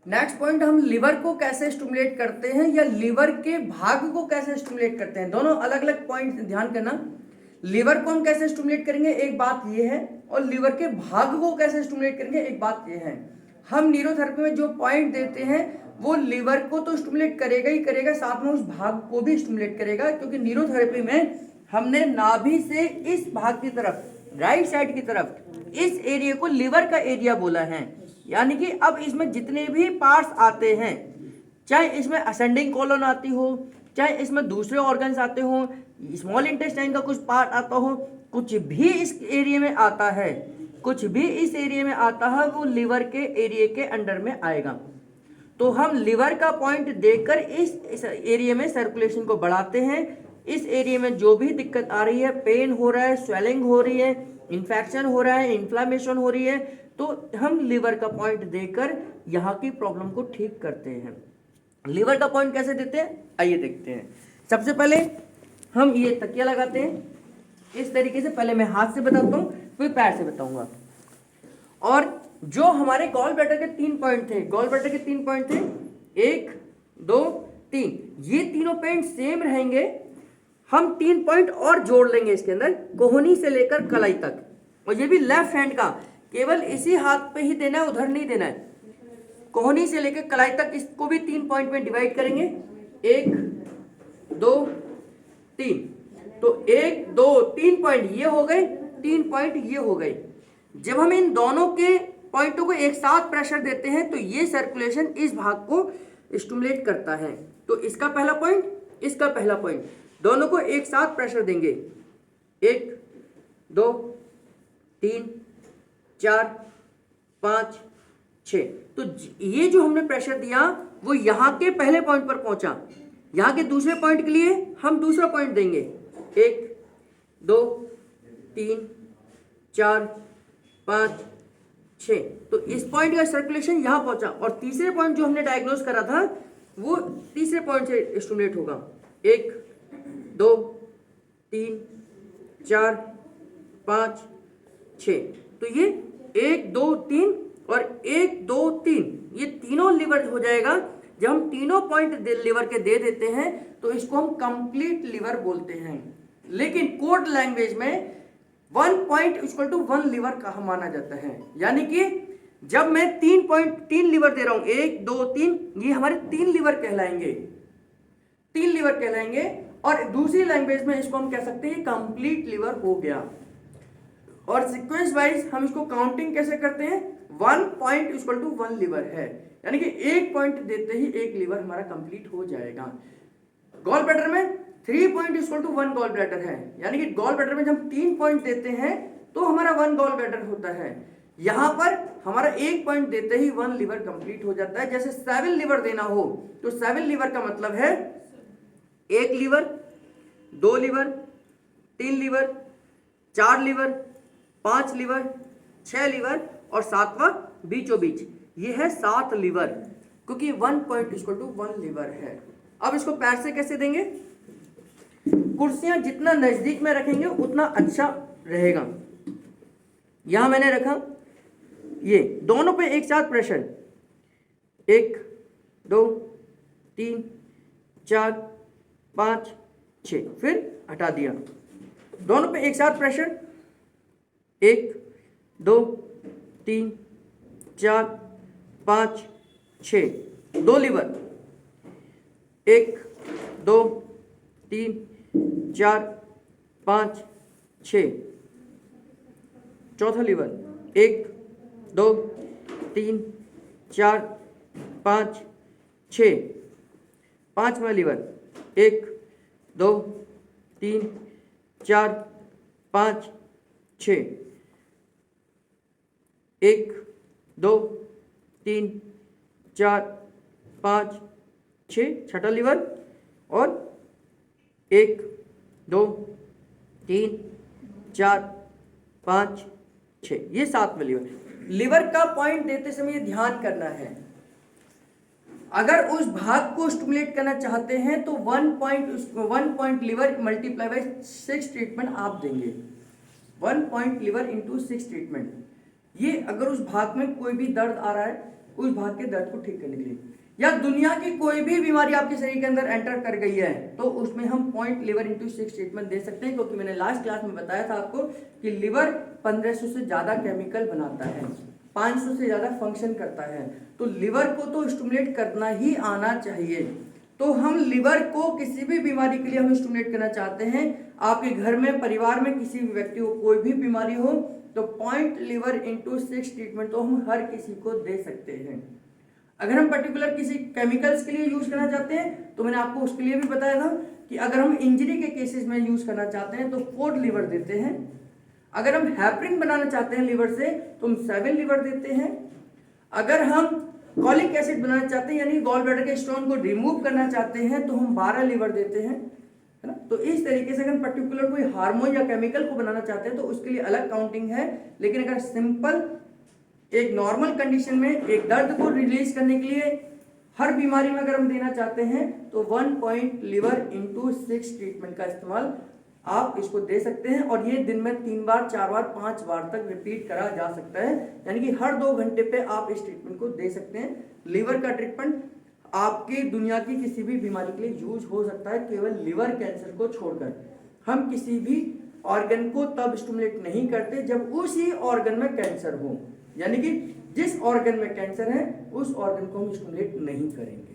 Next point, हम liver को कैसे स्टिमुलेट करते हैं या लिवर के भाग को कैसे स्टिमुलेट करते हैं। दोनों अलग अलग पॉइंट ध्यान करना। लिवर को हम कैसे स्टिमुलेट करेंगे एक बात ये है, और लिवर के भाग को कैसे स्टिमुलेट करेंगे एक बात ये है। हम न्यूरोथेरेपी में जो पॉइंट देते हैं वो लिवर को तो स्टिमुलेट करेगा ही करेगा, साथ में उस भाग को भी स्टिमुलेट करेगा, क्योंकि न्यूरोथेरेपी में हमने नाभि से इस भाग की तरफ, राइट साइड की तरफ, इस एरिया को लिवर का एरिया बोला है। यानी कि अब इसमें जितने भी पार्ट्स आते हैं, चाहे इसमें असेंडिंग कॉलन आती हो, चाहे इसमें दूसरे ऑर्गन्स आते हो, स्मॉल इंटेस्टाइन का कुछ पार्ट आता हो, कुछ भी इस एरिया में आता है, कुछ भी इस एरिया में आता है, वो लिवर के एरिया के अंडर में आएगा। तो हम लिवर का पॉइंट देकर इस एरिया में सर्कुलेशन को बढ़ाते हैं। इस एरिया में जो भी दिक्कत आ रही है, पेन हो रहा है, स्वेलिंग हो रही है, इन्फेक्शन हो रहा है, इन्फ्लामेशन हो रही है, तो हम लिवर का पॉइंट देकर यहाँ की प्रॉब्लम को ठीक करते हैं। लिवर का पॉइंट कैसे देते हैं आइए देखते हैं। सबसे पहले हम ये तकिया लगाते हैं इस तरीके से। पहले मैं हाथ से बताता हूँ, फिर पैर से बताऊंगा। और जो हमारे गॉल ब्लैडर के 3 पॉइंट थे, गॉल ब्लैडर के 3 पॉइंट थे, 1 2 3, ये तीनों पॉइंट सेम रहेंगे। हम 3 पॉइंट और जोड़ लेंगे इसके अंदर, कोहनी से लेकर कलाई तक, और ये भी लेफ्ट हैंड का, केवल इसी हाथ पे ही देना है, उधर नहीं देना है। कोहनी से लेकर कलाई तक इसको भी 3 पॉइंट में डिवाइड करेंगे, 1 2 3। तो 1 2 3 पॉइंट ये हो गए, 3 पॉइंट ये हो गए। जब हम इन दोनों के पॉइंटों को एक साथ प्रेशर देते हैं तो ये सर्कुलेशन इस भाग को स्टिमुलेट करता है। तो इसका पहला पॉइंट, इसका पहला पॉइंट, दोनों को एक साथ प्रेशर देंगे, 1 2 3 4 5 6। तो ये जो हमने प्रेशर दिया वो यहाँ के पहले पॉइंट पर पहुंचा। यहाँ के दूसरे पॉइंट के लिए हम दूसरा पॉइंट देंगे, 1 2 3 4 5 6। तो इस पॉइंट का सर्कुलेशन यहाँ पहुंचा, और तीसरे पॉइंट जो हमने डायग्नोज करा था वो तीसरे पॉइंट से स्टिमुलेट होगा, 1 2 3 4 5 6। तो ये 1 2 3 और 1 2 3, ये तीनों लिवर हो जाएगा। जब हम तीनों पॉइंट लिवर के दे देते हैं तो इसको हम कंप्लीट लिवर बोलते हैं। लेकिन कोड लैंग्वेज में 1 पॉइंट इक्वल टू 1 लिवर का माना जाता है। यानी कि जब मैं 3 लिवर दे रहा हूं, 1 2 3, ये हमारे 3 लिवर कहलाएंगे, 3 लिवर कहलाएंगे। और दूसरी लैंग्वेज में इसको हम कह सकते हैं कंप्लीट लिवर हो गया। और सीक्वेंस वाइज हम इसको काउंटिंग कैसे करते हैं, 1 पॉइंट इक्वल टू 1 लिवर है, यानी कि 1 पॉइंट देते ही 1 लिवर हमारा कंप्लीट हो जाएगा। गॉल ब्लैडर में 3 point equal to 1 gallbladder है, यानी कि गॉल ब्लैडर में जब हम 3 पॉइंट देते हैं तो हमारा 1 गॉल ब्लैडर होता है। यहां पर हमारा 1 पॉइंट देते ही 1 लिवर कंप्लीट हो जाता है। जैसे 7 लिवर देना हो तो 7 लिवर का मतलब है 1 liver, 2 liver, 3 liver, 4 liver, 5 liver, 6 liver और 7वां बीचों बीच, ये है 7 लिवर, क्योंकि 1 पॉइंट इक्वल टू 1 लिवर है। अब इसको पैर से कैसे देंगे, कुर्सियां जितना नजदीक में रखेंगे उतना अच्छा रहेगा। यहां मैंने रखा, ये दोनों पे एक साथ प्रेशर, 1 2 3 4 5 6, फिर हटा दिया। दोनों पे एक साथ प्रेशर, 1 2 3 4 5 6, 2 लिवर, 1 2 3 4 5 6, चौथा लिवर, 1 2 3 4 5 6, पांचवा लिवर, 1 2 3 4 5 6, 1 2 3 4 5 6, छठा लिवर, और 1 2 3 4 5 6, ये 7वां लिवर। लिवर का पॉइंट देते समय ध्यान करना है, अगर उस भाग को स्टिमुलेट करना चाहते हैं तो 1 point liver multiply by 6 treatment आप देंगे। 1 पॉइंट लिवर इंटू 6 ट्रीटमेंट। ये अगर उस भाग में कोई भी दर्द आ रहा है, उस भाग के दर्द को ठीक करने के लिए। या दुनिया की कोई भी बीमारी आपके शरीर के अंदर एंटर कर गई है तो उसमें हम पॉइंट लिवर इंटू 6 ट्रीटमेंट दे सकते हैं, क्योंकि मैंने लास्ट क्लास में बताया था आपको कि लिवर 1500 से ज़्यादा केमिकल बनाता है, 500 से ज़्यादा फंक्शन करता है, तो लिवर को तो स्टिमुलेट करना ही आना चाहिए। तो हम लिवर को किसी भी बीमारी के लिए हम स्टिमुलेट करना चाहते हैं, आपके घर में परिवार में किसी भी व्यक्ति को कोई भी बीमारी हो तो पॉइंट लिवर इंटू 6 ट्रीटमेंट तो हम हर किसी को दे सकते हैं। अगर हम पर्टिकुलर किसी केमिकल्स के लिए यूज करना चाहते हैं तो मैंने आपको उसके लिए भी बताया था कि अगर हम इंजरी के केसेस में यूज करना चाहते हैं तो 4 लिवर देते हैं। अगर हम हैपरिन बनाना चाहते हैं लिवर से तो हम 7 लिवर देते हैं। अगर हम कॉलिक एसिड बनाना चाहते हैं यानी गॉल ब्लैडर के स्टोन को रिमूव करना चाहते हैं तो हम 12 लिवर देते हैं, है ना। तो इस तरीके से अगर हम पर्टिकुलर कोई हार्मोन या केमिकल को बनाना चाहते हैं तो उसके लिए अलग काउंटिंग है, लेकिन अगर सिंपल एक नॉर्मल कंडीशन में एक दर्द को रिलीज करने के लिए हर बीमारी में अगर हम देना चाहते हैं तो 1 पॉइंट लिवर इंटू 6 ट्रीटमेंट का इस्तेमाल आप इसको दे सकते हैं। और ये दिन में 3 बार 4 बार 5 बार तक रिपीट करा जा सकता है, यानी कि हर 2 घंटे पे आप इस ट्रीटमेंट को दे सकते हैं। लिवर का ट्रीटमेंट आपकी दुनिया की किसी भी बीमारी के लिए यूज हो सकता है, केवल लिवर कैंसर को छोड़कर। हम किसी भी ऑर्गन को तब स्टिमुलेट नहीं करते जब उसी ऑर्गन में कैंसर हो, यानी कि जिस ऑर्गन में कैंसर है उस ऑर्गन को हम स्टिमुलेट नहीं करेंगे।